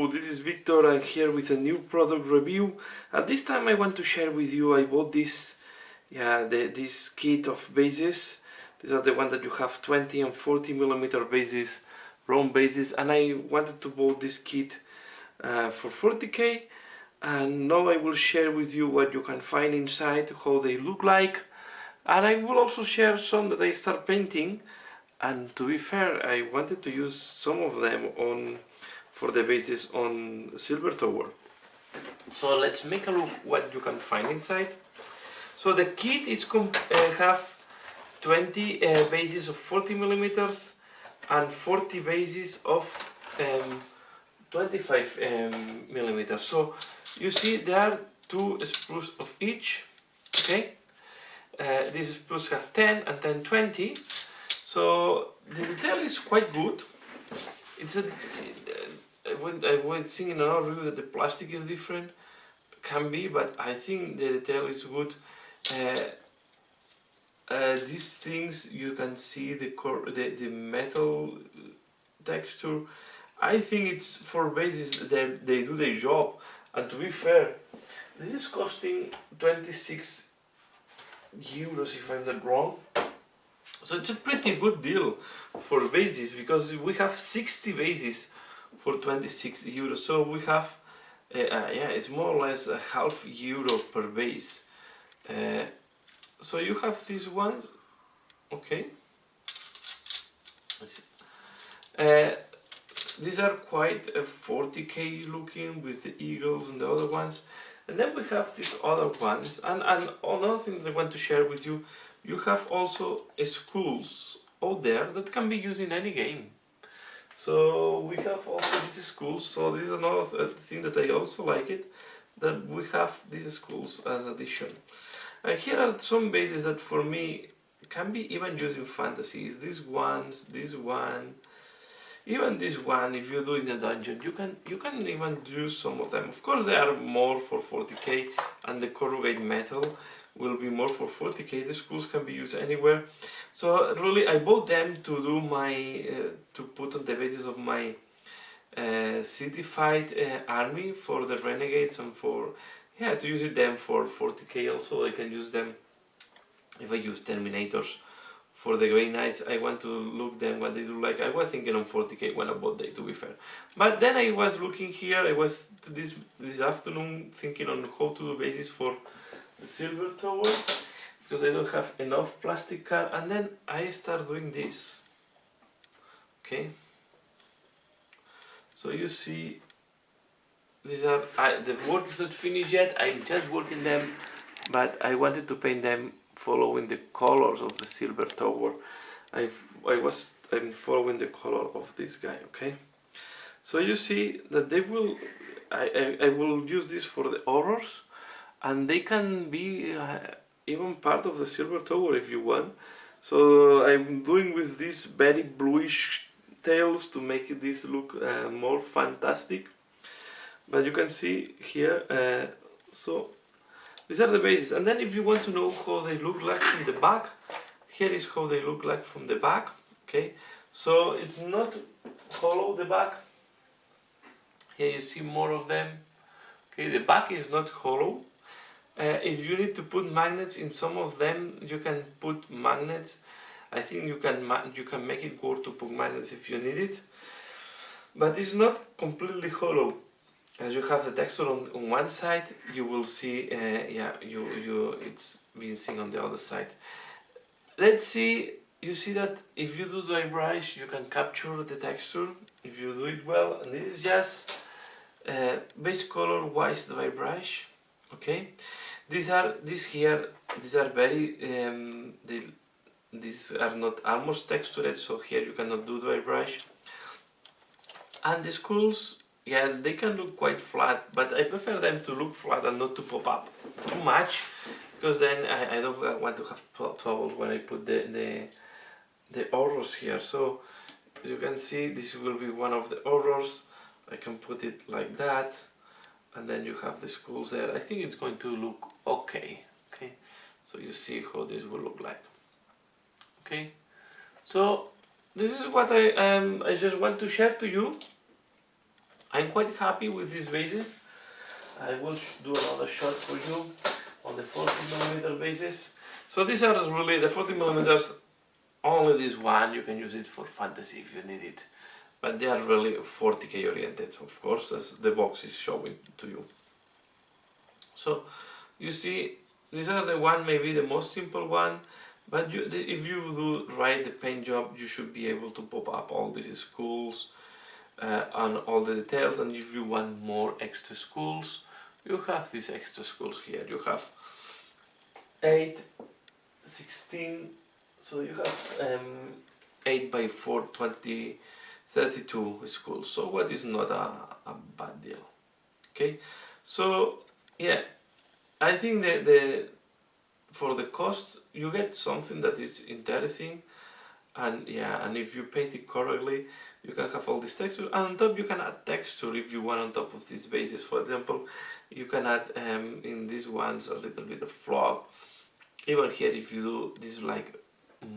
Hello, this is Victor. I'm here with a new product review. At this time I want to share with you, I bought this this kit of bases. These are the ones that you have 20 and 40 millimeter bases, round bases, and I wanted to buy this kit for 40k, and now I will share with you what you can find inside, how they look like, and I will also share some that I start painting. And to be fair, I wanted to use some of them for the bases on Silver Tower. So let's make a look what you can find inside. So the kit is have 20 bases of 40 millimeters and 40 bases of 25 millimeters. So you see there are two sprues of each. Okay, these sprues have 10 and then 20. So the detail is quite good. It's a I went seeing in another review that the plastic is different. Can be, but I think the detail is good. These things you can see the metal texture. I think it's for bases that they do their job. And to be fair, this is costing 26 euros if I'm not wrong. So it's a pretty good deal for bases, because we have 60 bases for 26 euros. So we have, yeah, it's more or less a half euro per base. So you have these ones, okay. These are quite a 40k looking with the eagles and the other ones. And then we have these other ones, and another thing that I want to share with you, you have also skulls out there that can be used in any game. So we have also these skulls, so this is another thing that I also like it, that we have these skulls as addition. And here are some bases that for me can be even used in fantasies. These ones, this one, even this one. If you do in a dungeon, you can even use some of them. Of course, they are more for 40k, and the corrugated metal will be more for 40k. The skulls can be used anywhere. So really, I bought them to do my to put on the basis of my city-fight army for the renegades, and for to use them for 40k. Also, I can use them if I use terminators for the Grey Knights. I want to look them what they do like. I was thinking on 40k when I bought them, to be fair. But then I was looking here, I was this afternoon thinking on how to do bases for the Silver Tower, because I don't have enough plastic card, and then I start doing this. Okay. So you see, these are, the work is not finished yet, I'm just working them, but I wanted to paint them following the colors of the Silver Tower. I'm following the color of this guy, okay? So you see that they will, I will use this for the horrors, and they can be even part of the Silver Tower if you want. So I'm doing with these very bluish tails to make this look more fantastic. But you can see here, so these are the bases. And then if you want to know how they look like from the back, here is how they look like from the back. Okay, so it's not hollow, the back. Here you see more of them. Okay, the back is not hollow. If you need to put magnets in some of them, you can put magnets. I think you can make it work to put magnets if you need it. But it's not completely hollow. As you have the texture on one side, you will see, it's being seen on the other side. Let's see, you see that if you do dry brush, you can capture the texture if you do it well. And this is just base color wise dry brush. Okay, these are very these are not almost textured, so here you cannot do dry brush. And the skulls, yeah, they can look quite flat, but I prefer them to look flat and not to pop up too much, because then I don't want to have trouble when I put the horrors here. So as you can see, this will be one of the horrors. I can put it like that, and then you have the skulls there. I think it's going to look okay. Okay, so you see how this will look like. Okay, so this is what I just want to share to you. I'm quite happy with these bases. I will do another shot for you on the 40mm bases. So these are really the 40mm. Only this one, you can use it for fantasy if you need it. But they are really 40K oriented, of course, as the box is showing to you. So you see, these are the one, maybe the most simple one. But if you do right the paint job, you should be able to pop up all these schools and all the details. And if you want more extra schools, you have these extra schools here. You have 8, 16, so you have 8 by 4, 20, 32 schools. So what is not a bad deal. Okay, so yeah, I think that for the cost you get something that is interesting, and yeah, and if you paint it correctly, you can have all this texture, and on top you can add texture if you want on top of these bases. For example, you can add in these ones a little bit of fog. Even here, if you do this like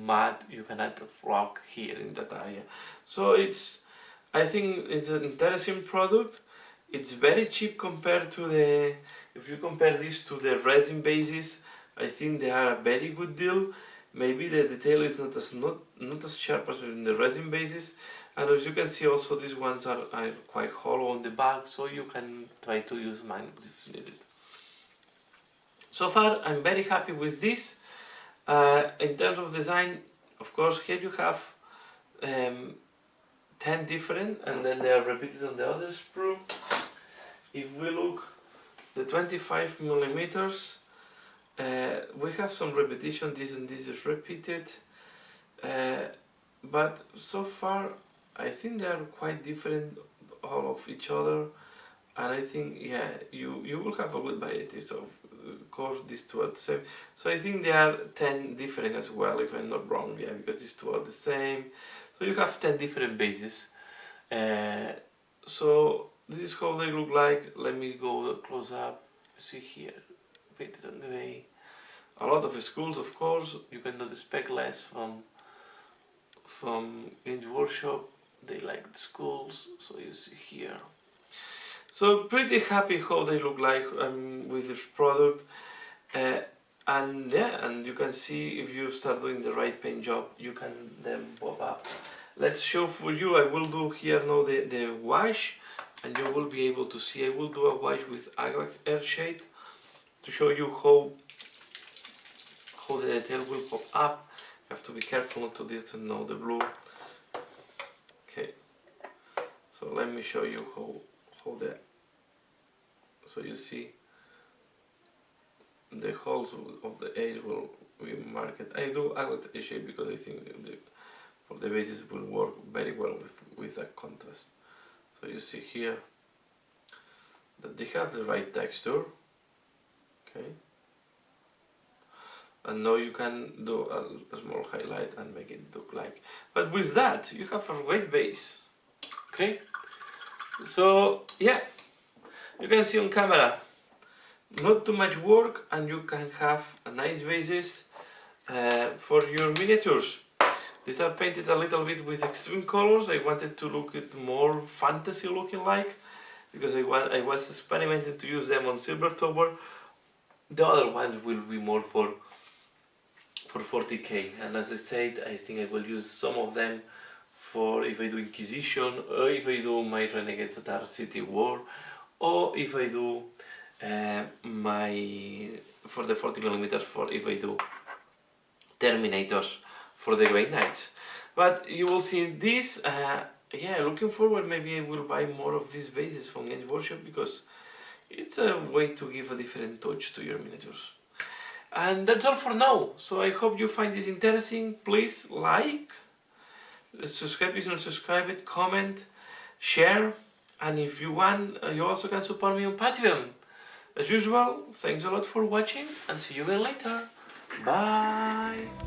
matte, you can add a fog here in that area. So I think it's an interesting product. It's very cheap compared to if you compare this to the resin bases, I think they are a very good deal. Maybe the detail is not as sharp as in the resin bases, and as you can see also these ones are quite hollow on the back, so you can try to use mine if needed. So far I'm very happy with this. In terms of design, of course, here you have 10 different, and then they are repeated on the other sprue. If we look the 25mm, we have some repetition. This and this is repeated, but so far I think they are quite different all of each other, and I think yeah, you will have a good variety. So of course these two are the same, so I think they are 10 different as well, if I'm not wrong. Yeah, because these two are the same, so you have 10 different bases. So this is how they look like. Let me go close up. See here, painted on the way. A lot of schools, of course. You cannot expect less from Games Workshop. They like the schools, so you see here. So pretty happy how they look like with this product, and yeah, and you can see if you start doing the right paint job, you can then pop up. Let's show for you. I will do here now the wash, and you will be able to see. I will do a wash with Agax Airshade to show you how the detail will pop up. You have to be careful not to deaden now the blue. Okay, so let me show you how so you see the holes of the edge will be marked. I do Agax Airshade because I think for the bases will work very well with that contrast. So you see here that they have the right texture. Okay, and now you can do a small highlight and make it look like, but with that you have a great base. Okay, so yeah, you can see on camera not too much work, and you can have a nice basis for your miniatures. These are painted a little bit with extreme colors. I wanted to look at more fantasy looking like, because I was experimenting to use them on Silver Tower. The other ones will be more for 40K, and as I said, I think I will use some of them for if I do Inquisition, or if I do my Renegades that are City War, or if I do for the 40mm, for if I do Terminators for the Great Knights. But you will see this, yeah, looking forward, maybe I will buy more of these bases from Games Workshop, because it's a way to give a different touch to your miniatures. And that's all for now. So I hope you find this interesting. Please like, subscribe if you're not subscribed, comment, share, and if you want, you also can support me on Patreon. As usual, thanks a lot for watching, and see you again later. Bye!